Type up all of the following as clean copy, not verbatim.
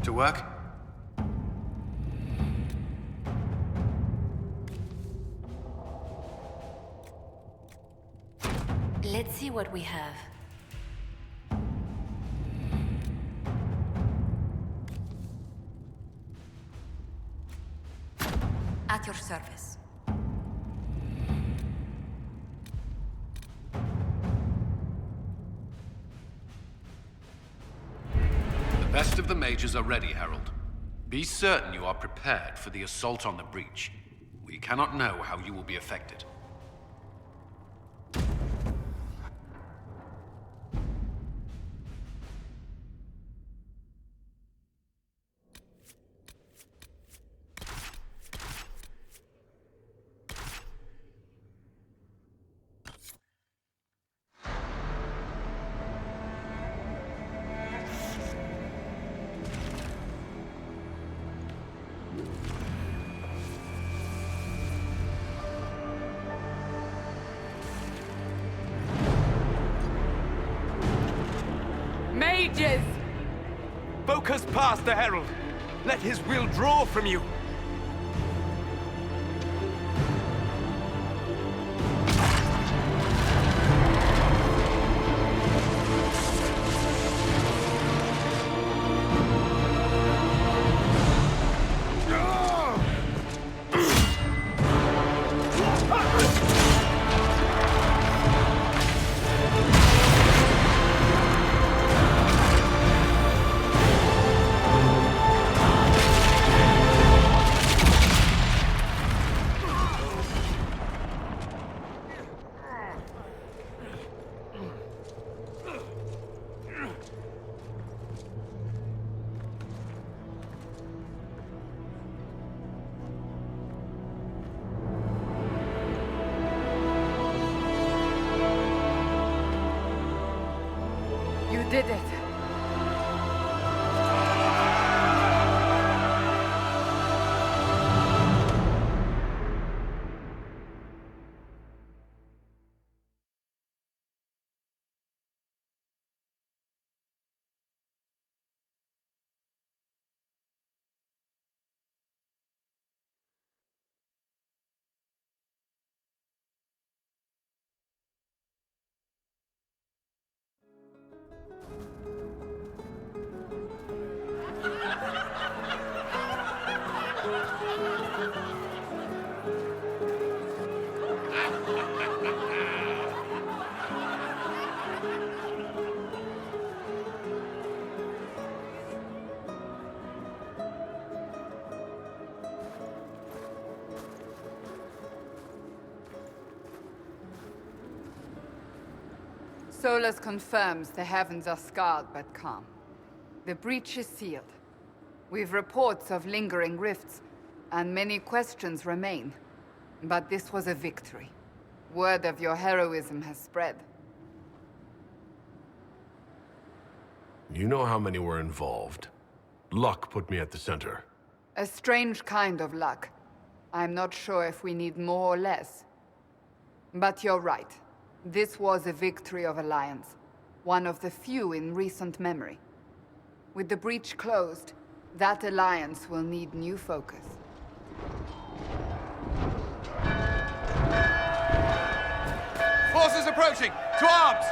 To work? Let's see what we have. At your service. The best of the mages are ready, Herald. Be certain you are prepared for the assault on the breach. We cannot know how you will be affected. Mages! Focus past the Herald. Let his will draw from you. You did it. Solas confirms the heavens are scarred but calm. The breach is sealed. We've reports of lingering rifts, and many questions remain. But this was a victory. Word of your heroism has spread. You know how many were involved. Luck put me at the center. A strange kind of luck. I'm not sure if we need more or less. But you're right. This was a victory of Alliance. One of the few in recent memory. With the breach closed, that alliance will need new focus. Forces approaching! To arms!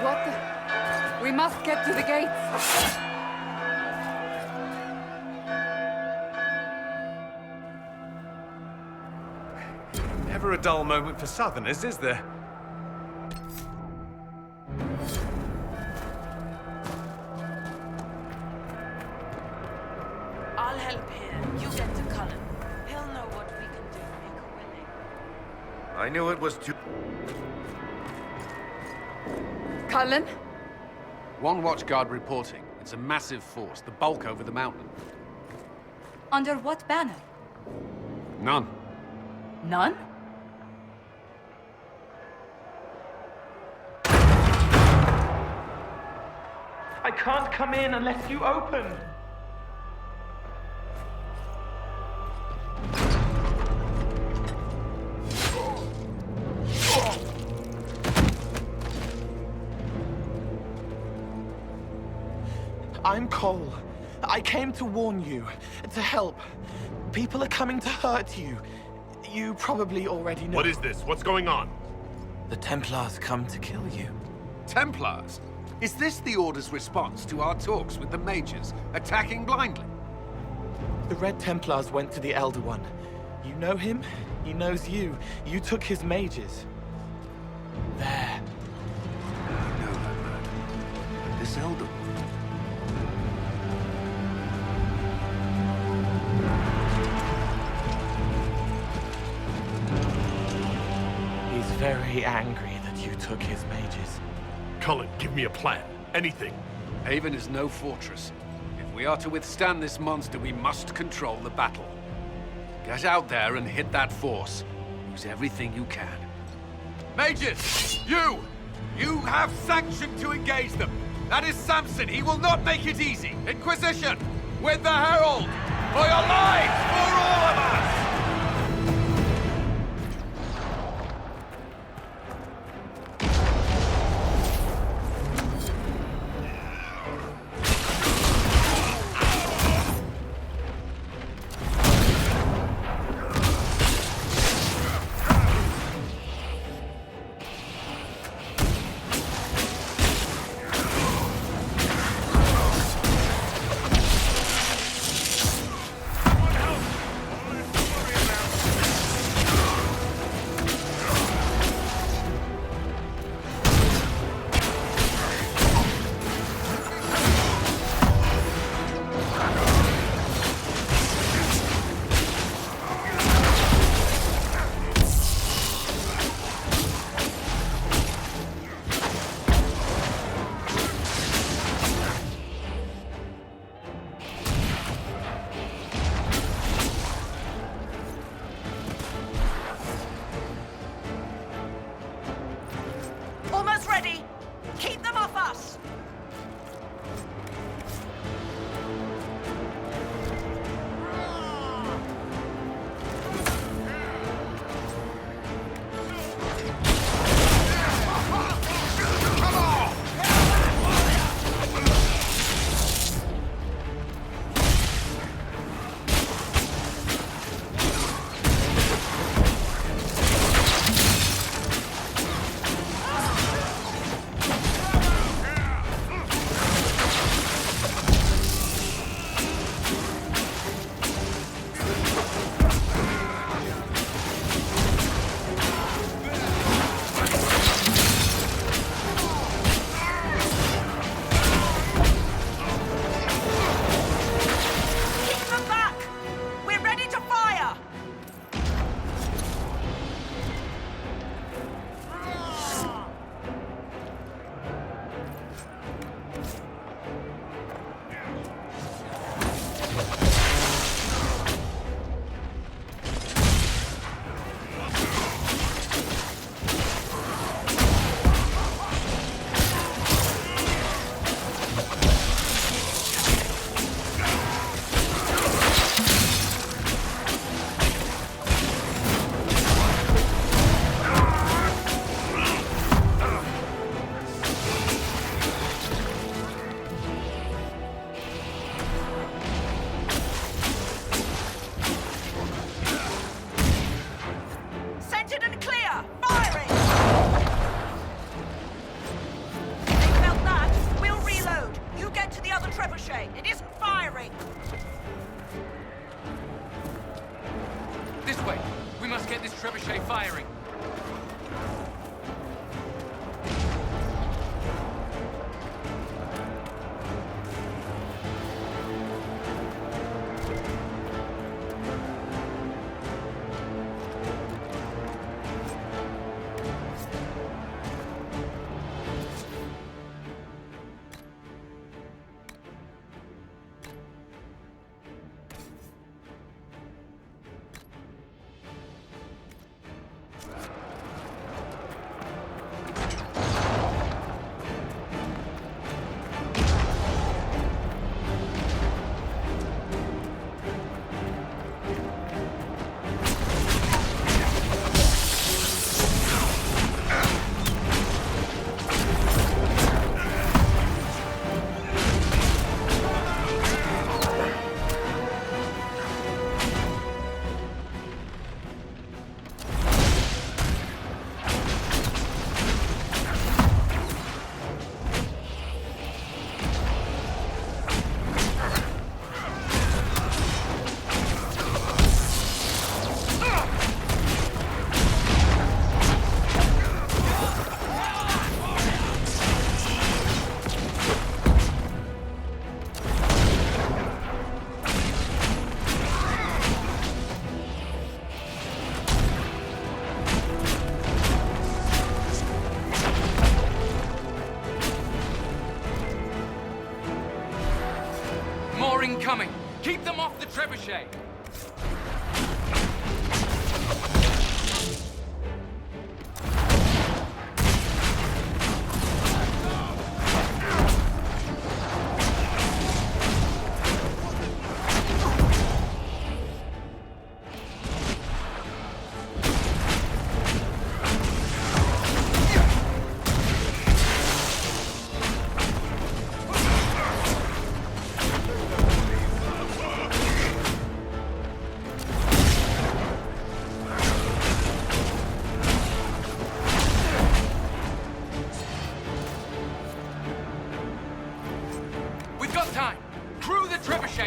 What the... We must get to the gates! Never a dull moment for Southerners, is there? I'll help here. You get to Cullen. He'll know what we can do to make a winning. I knew it was too... Cullen? One watchguard reporting. It's a massive force, the bulk over the mountain. Under what banner? None. None? I can't come in unless you open. I'm Cole. I came to warn you, to help. People are coming to hurt you. You probably already know. What is this? What's going on? The Templars come to kill you. Templars? Is this the Order's response to our talks with the Mages, attacking blindly? The Red Templars went to the Elder One. You know him, he knows you. You took his mages. There. I know that man. But this Elder One... He's very angry that you took his mages. Cullen, give me a plan. Anything. Haven is no fortress. If we are to withstand this monster, we must control the battle. Get out there and hit that force. Use everything you can. Mages! You! You have sanction to engage them! That is Samson! He will not make it easy! Inquisition! With the Herald! For your lives! For all of us! Almost ready. Keep them off us. Trebuchet firing. trebuchet.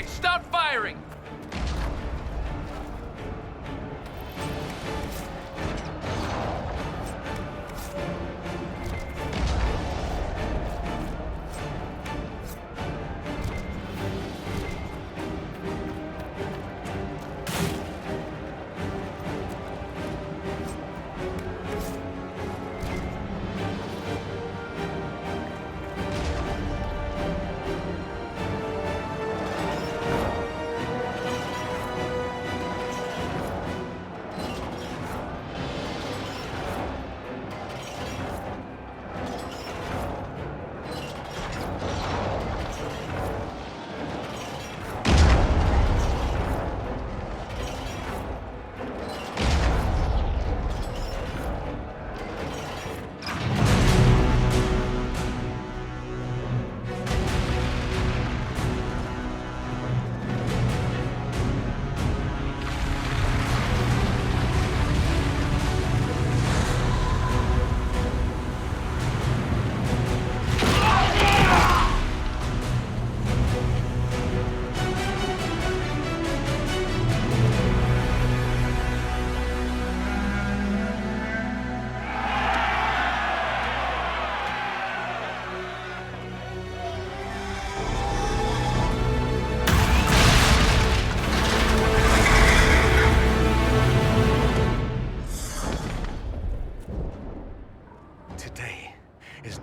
Start firing!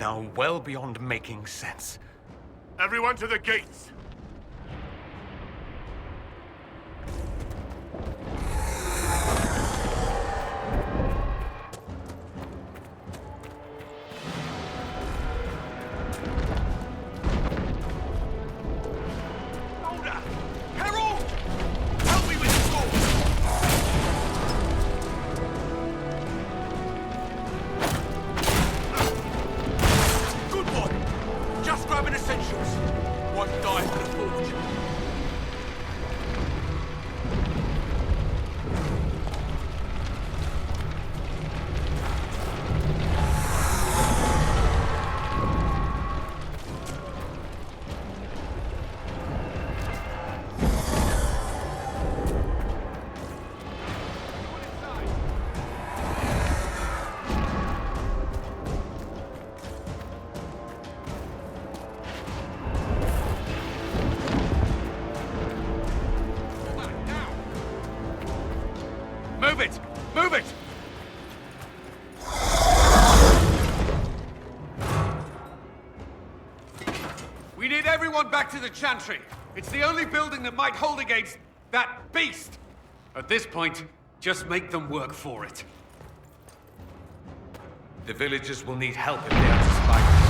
Now well beyond making sense. Everyone to the gates! Move it! Move it! We need everyone back to the Chantry. It's the only building that might hold against that beast. At this point, just make them work for it. The villagers will need help if they are to survive.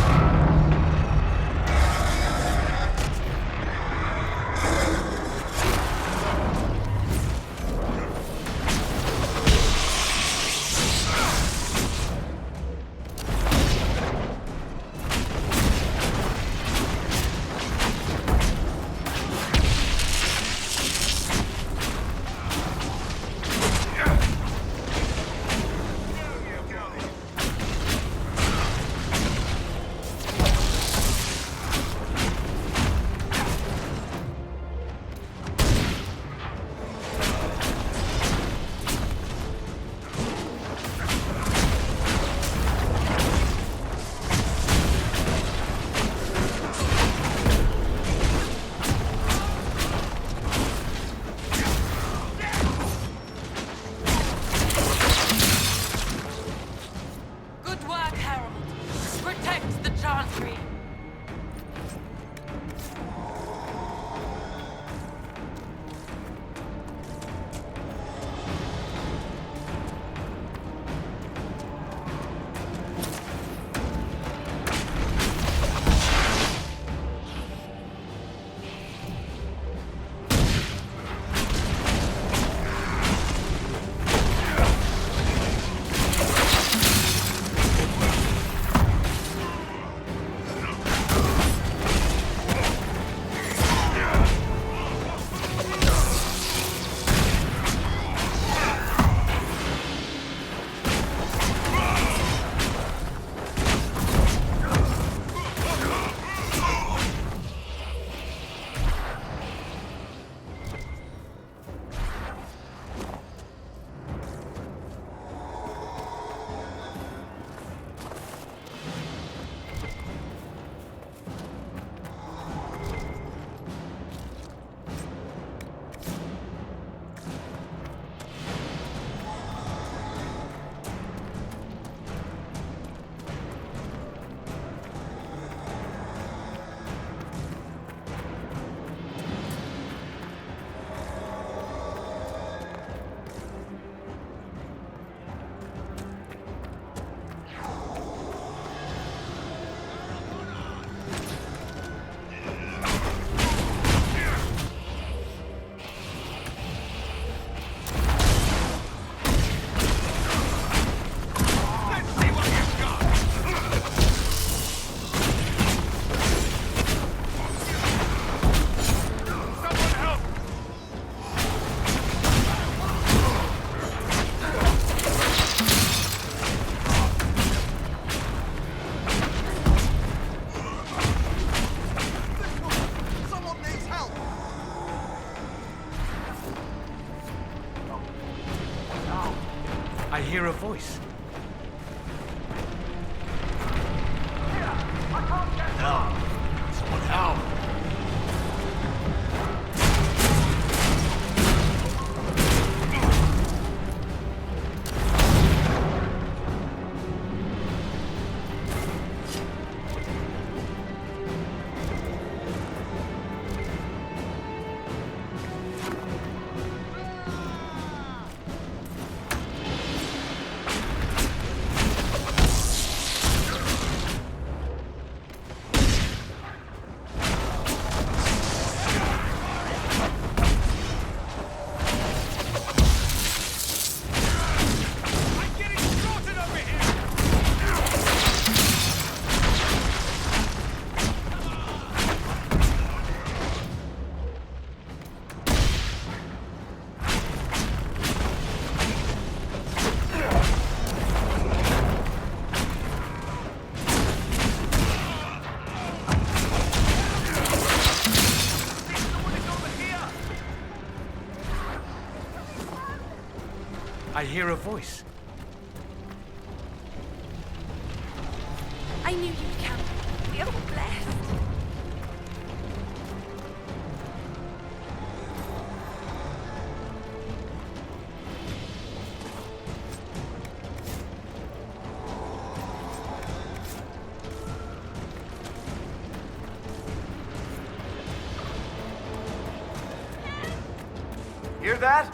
I hear a voice. Someone help! I hear a voice. I knew you'd come. We are all blessed. Hear that?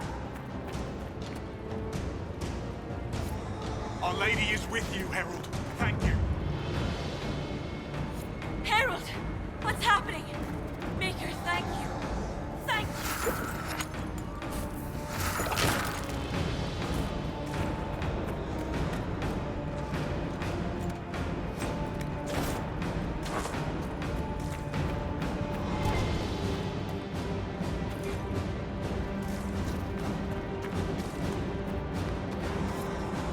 Our Lady is with you, Herald. Thank you. Herald! What's happening? Maker, thank you. Thank you.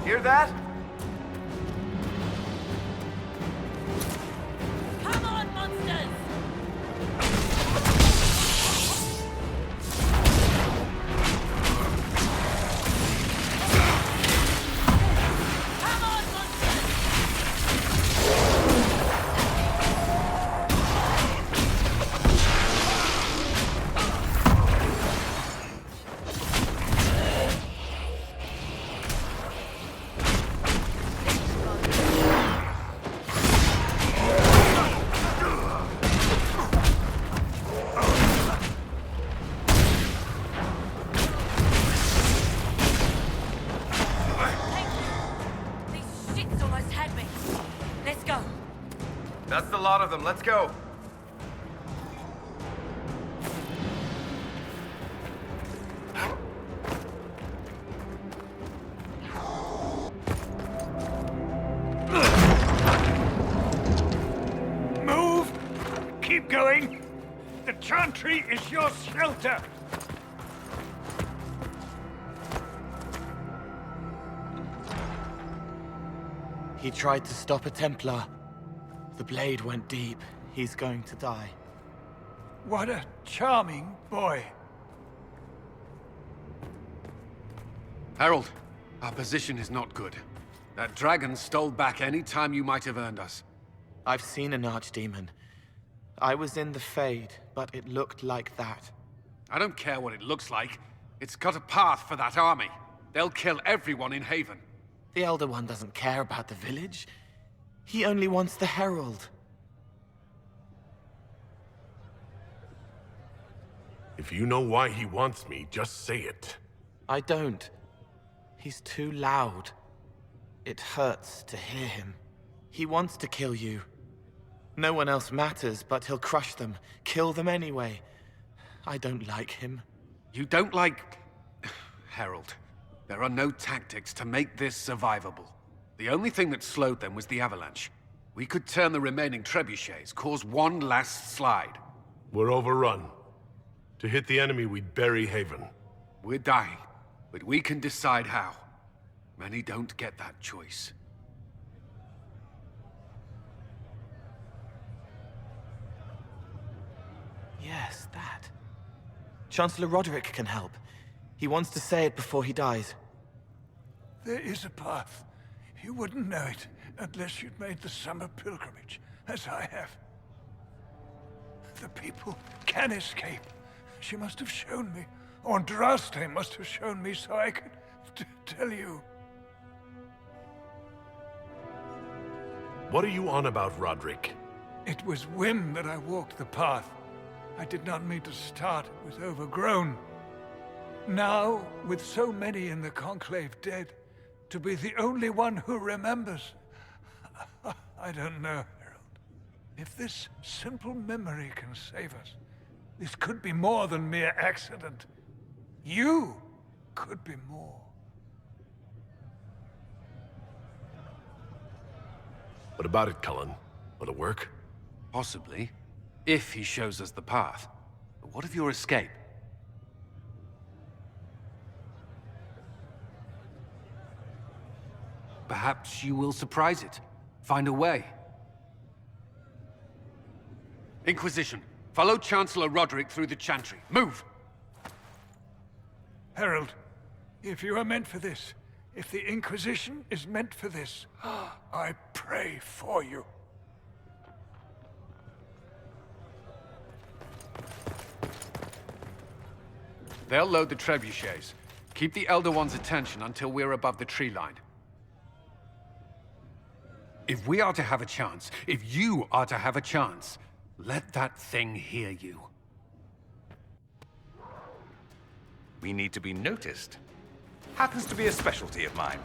Hear that? Come on, monsters! Come on, monsters! These shits almost had me. Let's go. That's the lot of them. Let's go. Move! Keep going! The chantry is your shelter! He tried to stop a Templar. The blade went deep. He's going to die. What a charming boy. Harold, our position is not good. That dragon stole back any time you might have earned us. I've seen an archdemon. I was in the Fade, but it looked like that. I don't care what it looks like. It's got a path for that army. They'll kill everyone in Haven. The Elder One doesn't care about the village. He only wants the Herald. If you know why he wants me, just say it. I don't. He's too loud. It hurts to hear him. He wants to kill you. No one else matters, but he'll crush them, kill them anyway. I don't like him. You don't like... Harold, there are no tactics to make this survivable. The only thing that slowed them was the avalanche. We could turn the remaining trebuchets, cause one last slide. We're overrun. To hit the enemy, we'd bury Haven. We're dying, but we can decide how. Many don't get that choice. Yes, that. Chancellor Roderick can help. He wants to say it before he dies. There is a path. You wouldn't know it unless you'd made the summer pilgrimage, as I have. The people can escape. She must have shown me. Or Andraste must have shown me so I could tell you. What are you on about, Roderick? It was whim that I walked the path. I did not mean to start. It was overgrown. Now, with so many in the Conclave dead, to be the only one who remembers... I don't know, Herald. If this simple memory can save us, this could be more than mere accident. You could be more. What about it, Cullen? Will it work? Possibly, if he shows us the path. But what of your escape? Perhaps you will surprise it. Find a way. Inquisition, follow Chancellor Roderick through the Chantry. Move! Herald, if you are meant for this, if the Inquisition is meant for this, I pray for you. They'll load the trebuchets. Keep the Elder One's attention until we're above the tree line. If we are to have a chance, if you are to have a chance, let that thing hear you. We need to be noticed. Happens to be a specialty of mine.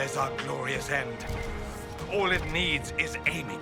Where's our glorious end? All it needs is aiming.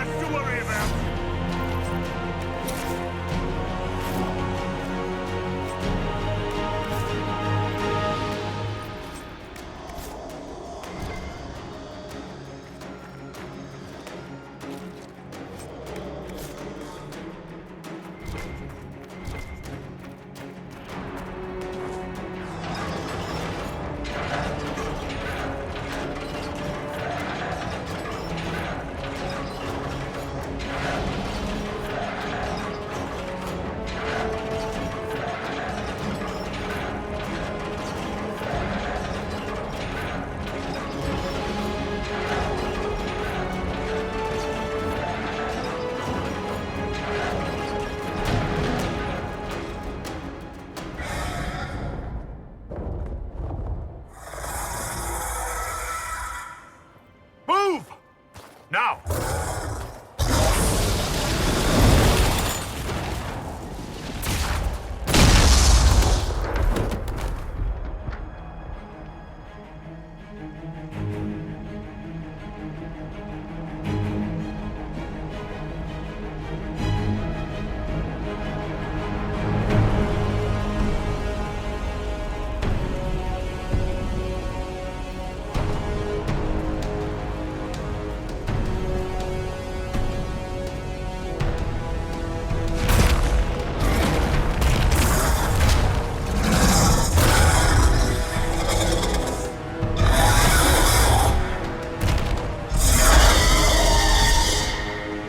less to worry about. Now!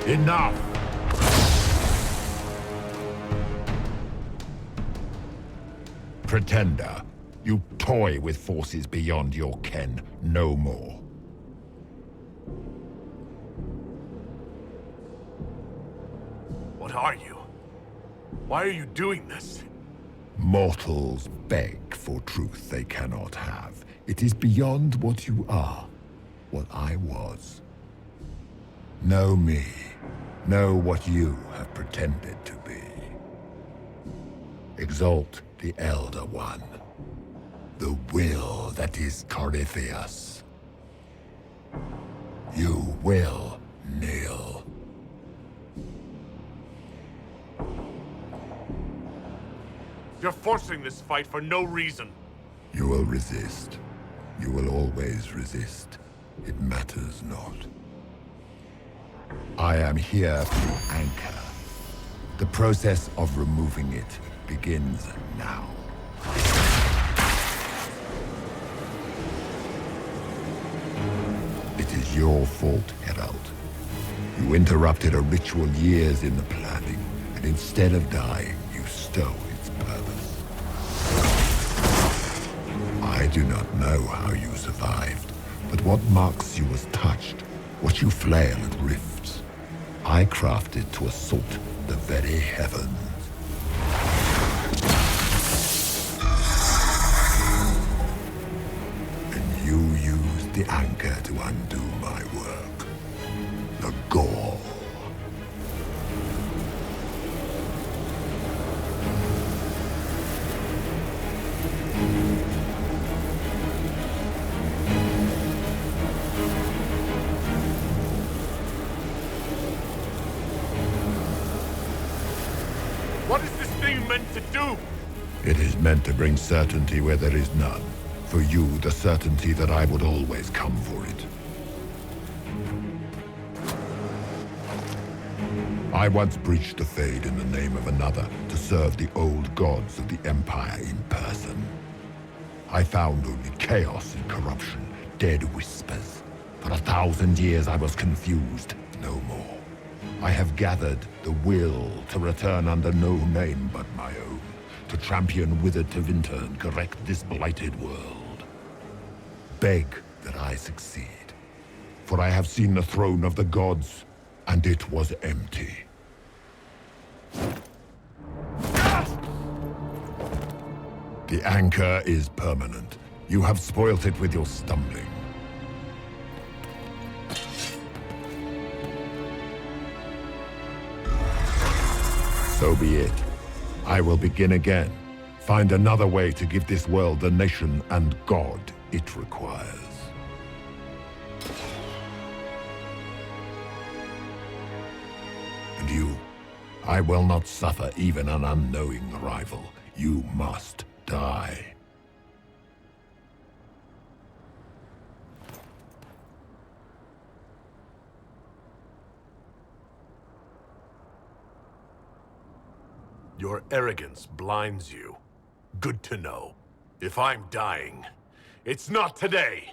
Enough! Pretender, you toy with forces beyond your ken no more. What are you? Why are you doing this? Mortals beg for truth they cannot have. It is beyond what you are, what I was. Know me. Know what you have pretended to be. Exalt the Elder One. The will that is Corypheus. You will kneel. You're forcing this fight for no reason. You will resist. You will always resist. It matters not. I am here to anchor. The process of removing it begins now. It is your fault, Herald. You interrupted a ritual years in the planning, and instead of dying, you stole its purpose. I do not know how you survived, but what marks you as touched, what you flail at rifts, I crafted to assault the very heavens. And you used the anchor to undo my work. The gore. What is this thing meant to do? It is meant to bring certainty where there is none. For you, the certainty that I would always come for it. I once breached the Fade in the name of another to serve the old gods of the Empire in person. I found only chaos and corruption, dead whispers. For 1,000 years I was confused, no more. I have gathered the will to return under no name but my own, to champion withered Tevinter and correct this blighted world. Beg that I succeed, for I have seen the throne of the gods, and it was empty. The anchor is permanent. You have spoilt it with your stumbling. So be it. I will begin again. Find another way to give this world the nation and God it requires. I will not suffer even an unknowing rival. You must die. Your arrogance blinds you. Good to know. If I'm dying, it's not today!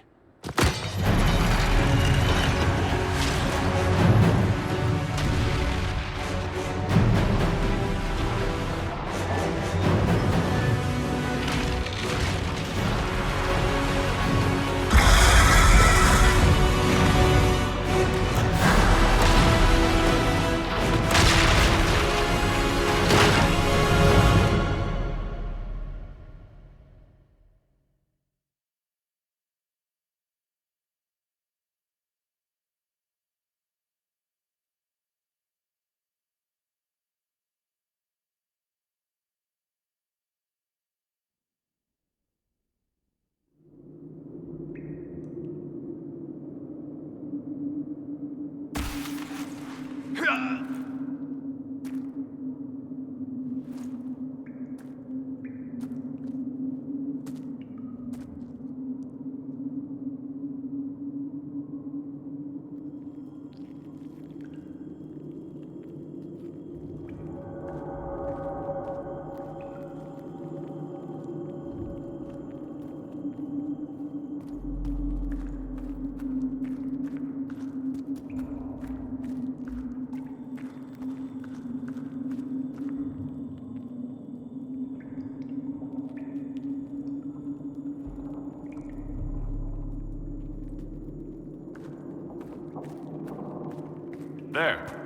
There.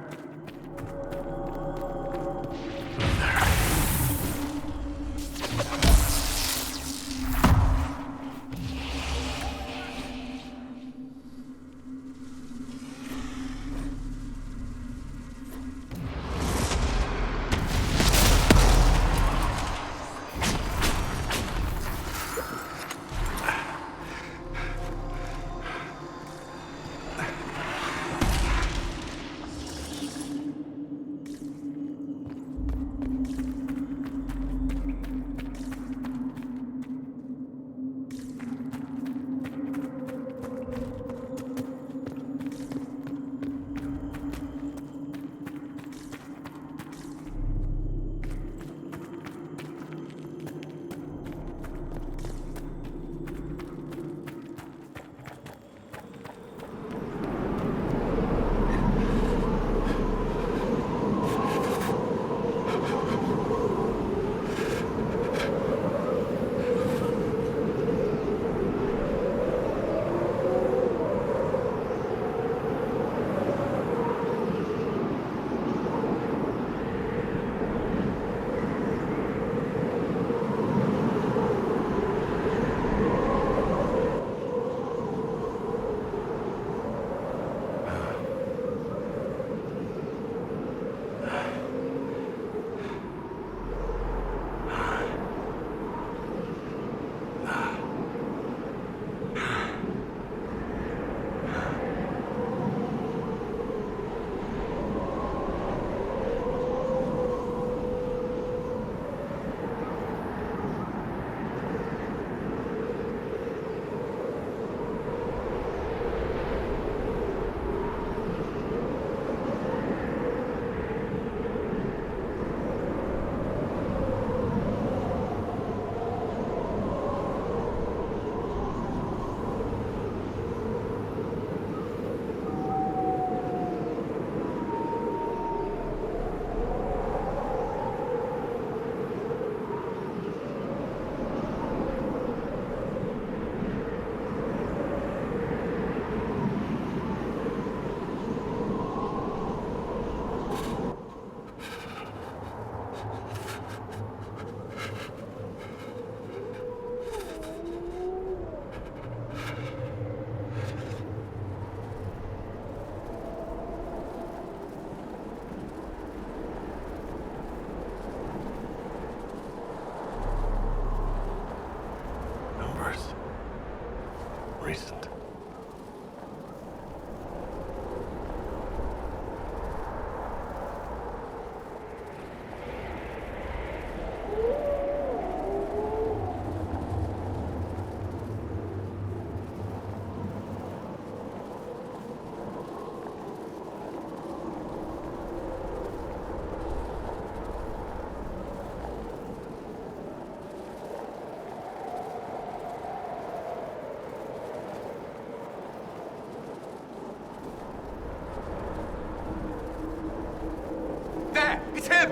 There! It's him!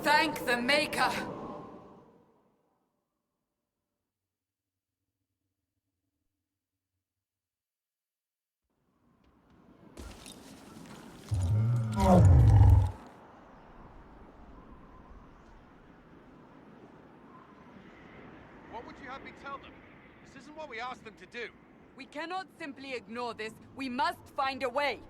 Thank the Maker! What would you have me tell them? This isn't what we asked them to do. We cannot simply ignore this. We must find a way.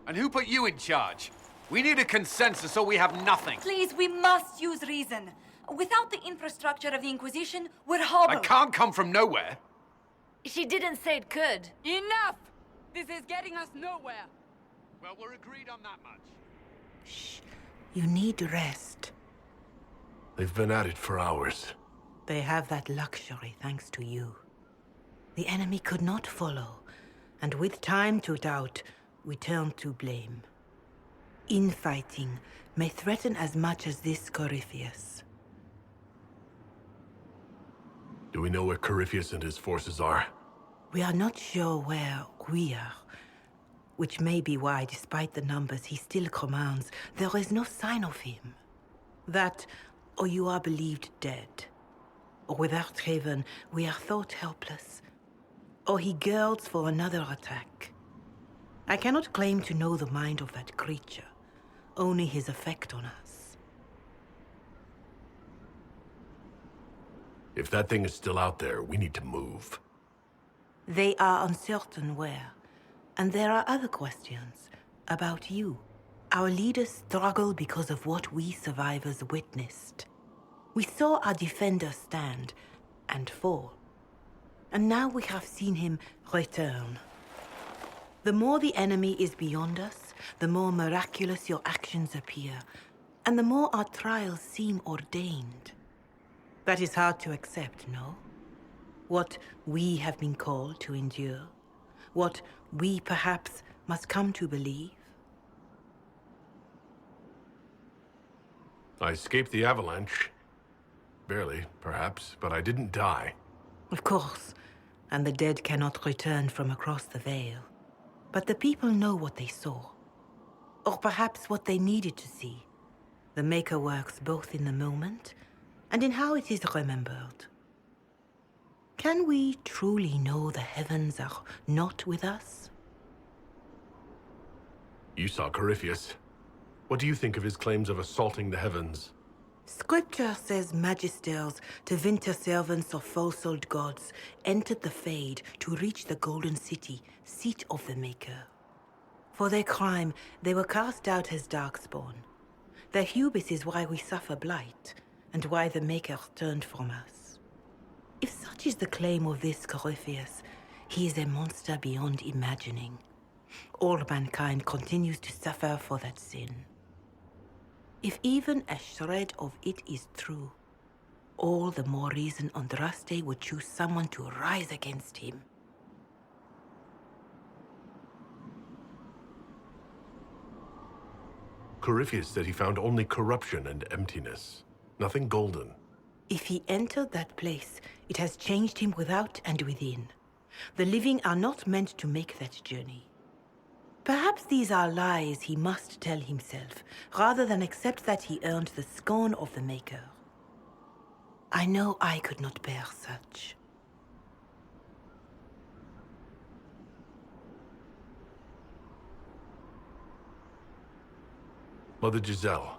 And who put you in charge? We need a consensus or we have nothing. Please, we must use reason. Without the infrastructure of the Inquisition, we're hobbled. I can't come from nowhere. She didn't say it could. Enough! This is getting us nowhere. Well, we're agreed on that much. Shh. You need rest. They've been at it for hours. They have that luxury thanks to you. The enemy could not follow, and with time to doubt, we turn to blame. Infighting may threaten as much as this Corypheus. Do we know where Corypheus and his forces are? We are not sure where we are, which may be why, despite the numbers he still commands, there is no sign of him. That, or you are believed dead. Or without Haven, we are thought helpless. Or he girds for another attack. I cannot claim to know the mind of that creature, only his effect on us. If that thing is still out there, we need to move. They are uncertain where. And there are other questions about you. Our leaders struggle because of what we survivors witnessed. We saw our defender stand and fall. And now we have seen him return. The more the enemy is beyond us, the more miraculous your actions appear, and the more our trials seem ordained. That is hard to accept, no? What we have been called to endure, what we perhaps must come to believe. I escaped the avalanche. Barely, perhaps, but I didn't die. Of course, and the dead cannot return from across the veil. But the people know what they saw. Or perhaps what they needed to see. The Maker works both in the moment and in how it is remembered. Can we truly know the heavens are not with us? You saw Corypheus. What do you think of his claims of assaulting the heavens? Scripture says magisters, to winter servants of false-old gods, entered the Fade to reach the Golden City, seat of the Maker. For their crime, they were cast out as darkspawn. Their hubris is why we suffer blight, and why the Maker turned from us. If such is the claim of this Corypheus, he is a monster beyond imagining. All mankind continues to suffer for that sin. If even a shred of it is true, all the more reason Andraste would choose someone to rise against him. Corypheus said he found only corruption and emptiness. Nothing golden. If he entered that place, it has changed him without and within. The living are not meant to make that journey. Perhaps these are lies he must tell himself, rather than accept that he earned the scorn of the Maker. I know I could not bear such. Mother Giselle,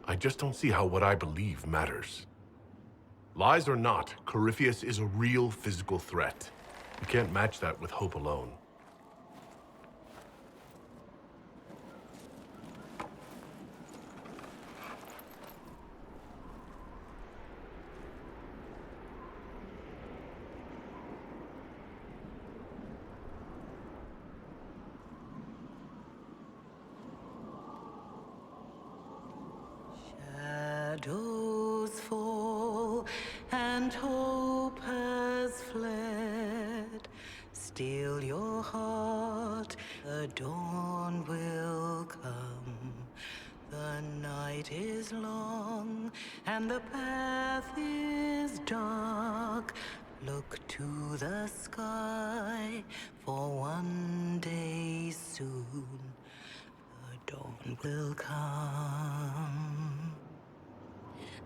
I just don't see how what I believe matters. Lies or not, Corypheus is a real physical threat. You can't match that with hope alone. Shadows fall and hope has fled. Still your heart, the dawn will come. The night is long and the path is dark. Look to the sky, for one day soon the dawn will come.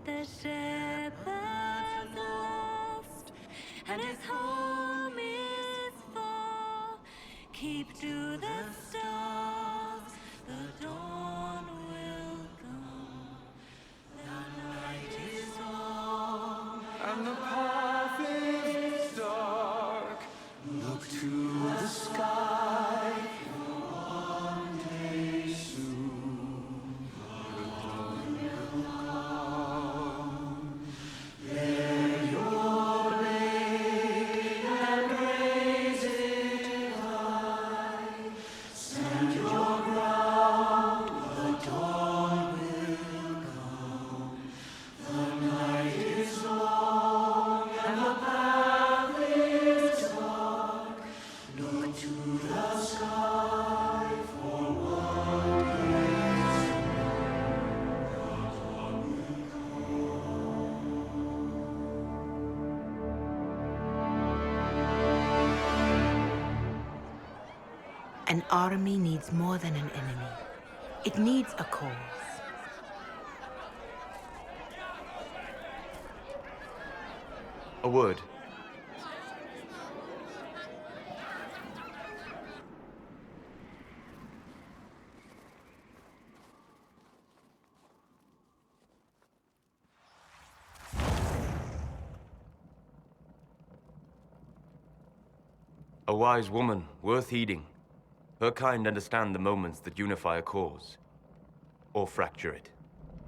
the shepherd's lost, and his home is far. Keep to the stars, the dawn will come. The night is long, And the path is dark. Look to the sky. One day soon, the dawn will come. Bear your blade and raise it high. Stand your ground, the dawn will come. The night is long and the path is dark. Look to the sky for what is the dawn will An army needs more than an enemy. It needs a cause. A word. A wise woman, worth heeding. Her kind understand the moments that unify a cause. Or fracture it.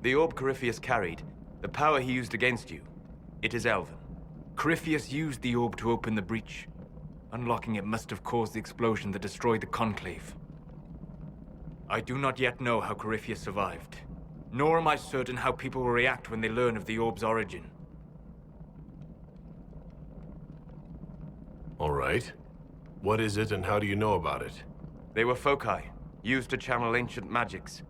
The orb Corypheus carried, the power he used against you, it is Elven. Corypheus used the orb to open the breach. Unlocking it must have caused the explosion that destroyed the Conclave. I do not yet know how Corypheus survived, nor am I certain how people will react when they learn of the orb's origin. All right. What is it and how do you know about it? They were foci, used to channel ancient magics.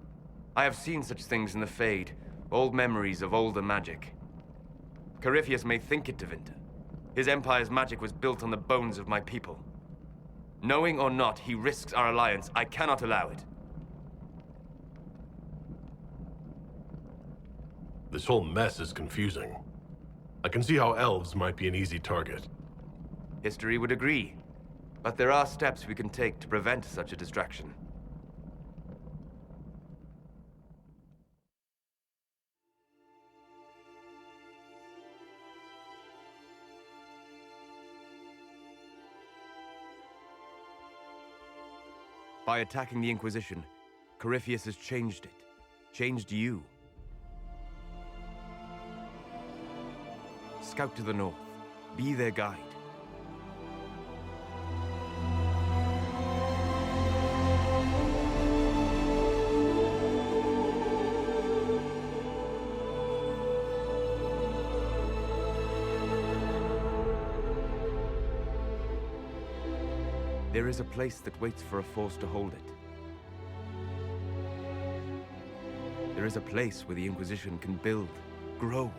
I have seen such things in the Fade, old memories of older magic. Corypheus may think it Tevinter. His empire's magic was built on the bones of my people. Knowing or not, he risks our alliance. I cannot allow it. This whole mess is confusing. I can see how elves might be an easy target. History would agree. But there are steps we can take to prevent such a distraction. By attacking the Inquisition, Corypheus has changed it. Changed you. Scout to the north. Be their guide. There is a place that waits for a force to hold it. There is a place where the Inquisition can build, grow.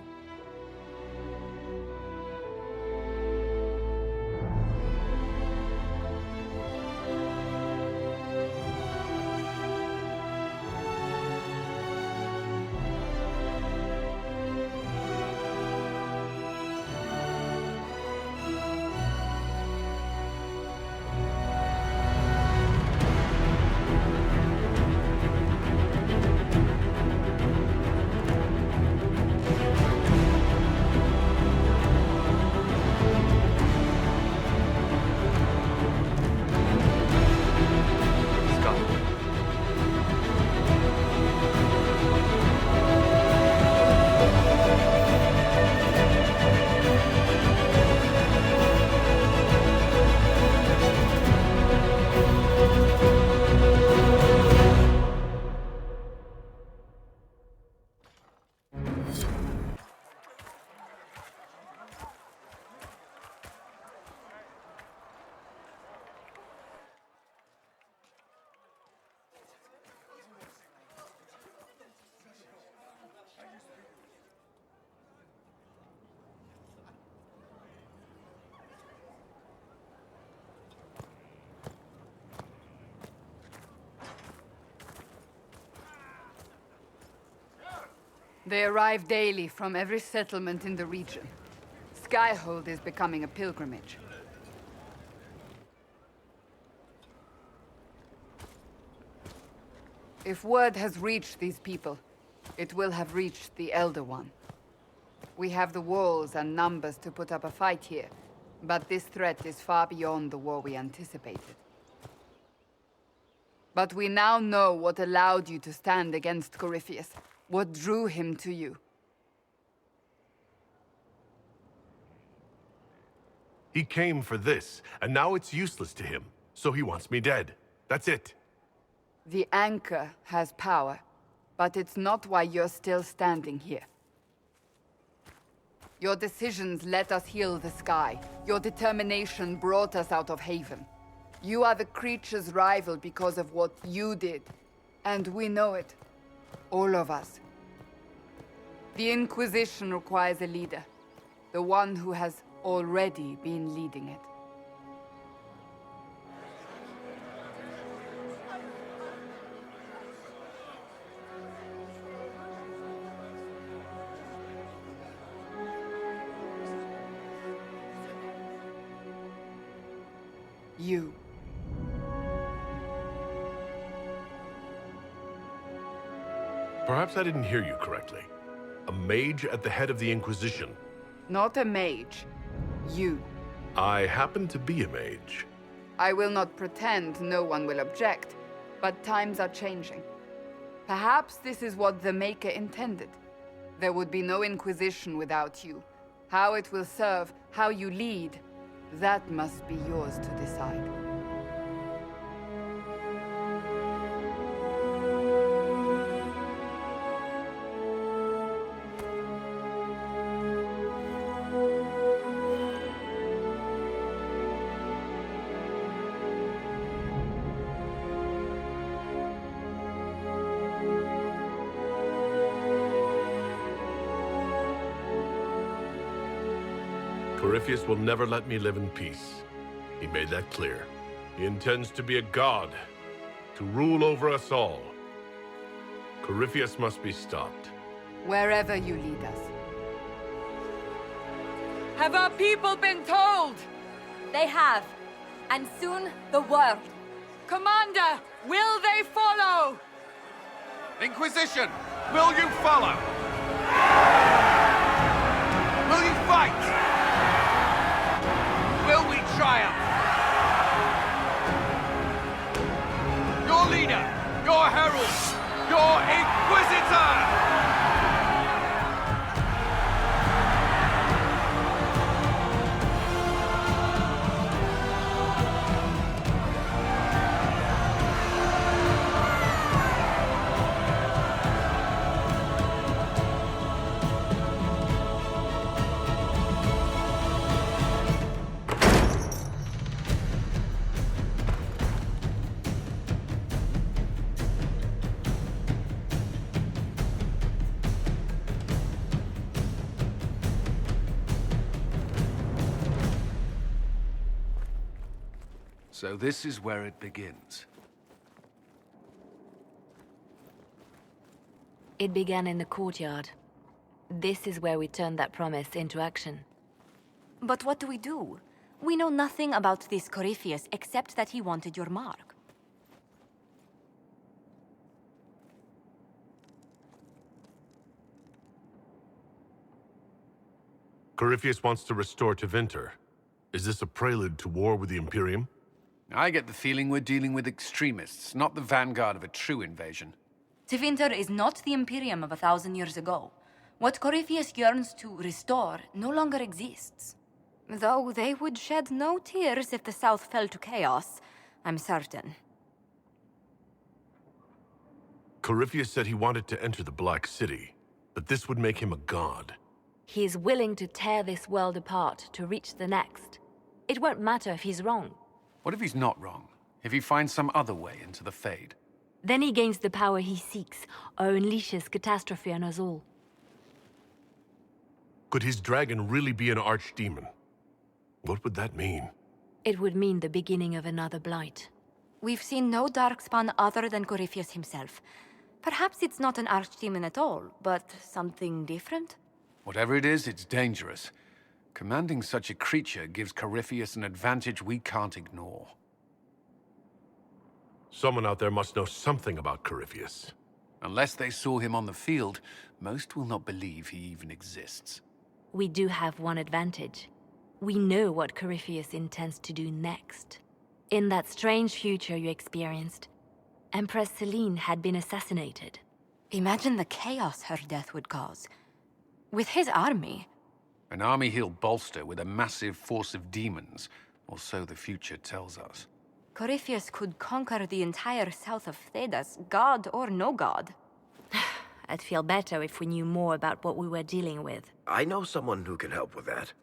They arrive daily from every settlement in the region. Skyhold is becoming a pilgrimage. If word has reached these people, it will have reached the Elder One. We have the walls and numbers to put up a fight here, but this threat is far beyond the war we anticipated. But we now know what allowed you to stand against Corypheus, what drew him to you. He came for this, and now it's useless to him, so he wants me dead. That's it. The Anchor has power, but it's not why you're still standing here. Your decisions let us heal the sky. Your determination brought us out of Haven. You are the creature's rival because of what you did, and we know it. All of us. The Inquisition requires a leader, the one who has already been leading it. You. Perhaps I didn't hear you correctly. A mage at the head of the Inquisition. Not a mage. You. I happen to be a mage. I will not pretend no one will object, but times are changing. Perhaps this is what the Maker intended. There would be no Inquisition without you. How it will serve, how you lead, that must be yours to decide. Corypheus will never let me live in peace. He made that clear. He intends to be a god, to rule over us all. Corypheus must be stopped. Wherever you lead us. Have our people been told? They have. And soon, the world. Commander, will they follow? Inquisition, will you follow? Will you fight? Will we triumph? Your leader, your herald, your Inquisitor! So this is where it begins. It began in the courtyard. This is where we turned that promise into action. But what do we do? We know nothing about this Corypheus except that he wanted your mark. Corypheus wants to restore Tevinter. Is this a prelude to war with the Imperium? I get the feeling we're dealing with extremists, not the vanguard of a true invasion. Tevinter is not the Imperium of 1,000 years ago. What Corypheus yearns to restore no longer exists. Though they would shed no tears if the South fell to chaos, I'm certain. Corypheus said he wanted to enter the Black City, but this would make him a god. He is willing to tear this world apart to reach the next. It won't matter if he's wrong. What if he's not wrong? If he finds some other way into the Fade? Then he gains the power he seeks, or unleashes catastrophe on us all. Could his dragon really be an archdemon? What would that mean? It would mean the beginning of another blight. We've seen no darkspawn other than Corypheus himself. Perhaps it's not an archdemon at all, but something different? Whatever it is, it's dangerous. Commanding such a creature gives Corypheus an advantage we can't ignore. Someone out there must know something about Corypheus. Unless they saw him on the field, most will not believe he even exists. We do have one advantage. We know what Corypheus intends to do next. In that strange future you experienced, Empress Selene had been assassinated. Imagine the chaos her death would cause. With his army. An army he'll bolster with a massive force of demons, or so the future tells us. Corypheus could conquer the entire south of Thedas, god or no god. I'd feel better if we knew more about what we were dealing with. I know someone who can help with that.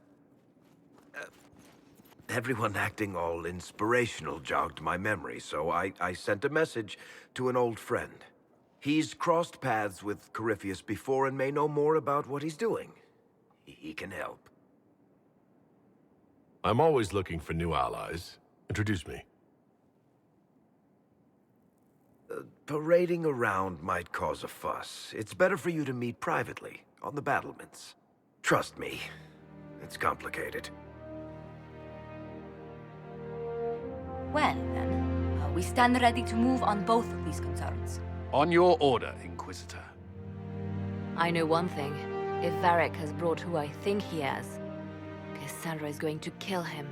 Everyone acting all inspirational jogged my memory, so I sent a message to an old friend. He's crossed paths with Corypheus before and may know more about what he's doing. He can help. I'm always looking for new allies. Introduce me. Parading around might cause a fuss. It's better for you to meet privately, on the battlements. Trust me, it's complicated. Well, then, we stand ready to move on both of these concerns. On your order, Inquisitor. I know one thing. If Varric has brought who I think he has, Cassandra is going to kill him.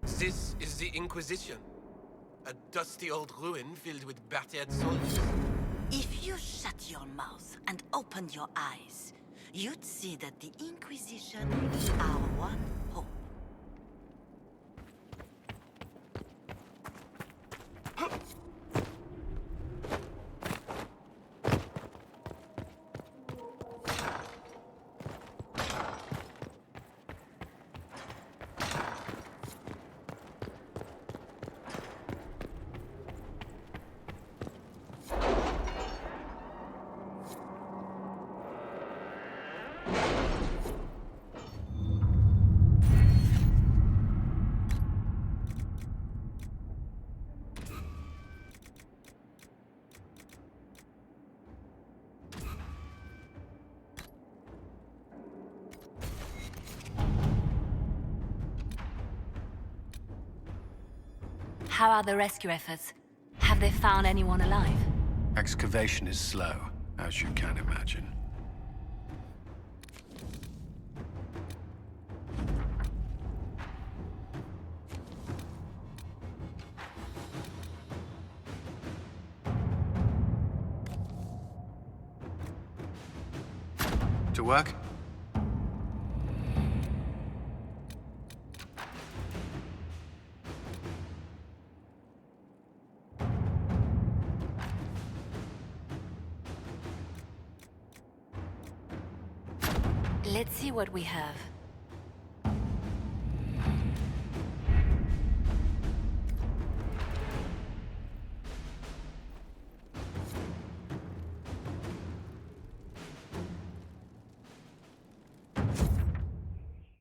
This is the Inquisition. A dusty old ruin filled with battered soldiers. If you shut your mouth and open your eyes, you'd see that the Inquisition is our one hope. How are the rescue efforts? Have they found anyone alive? Excavation is slow, as you can imagine. To work? Let's see what we have.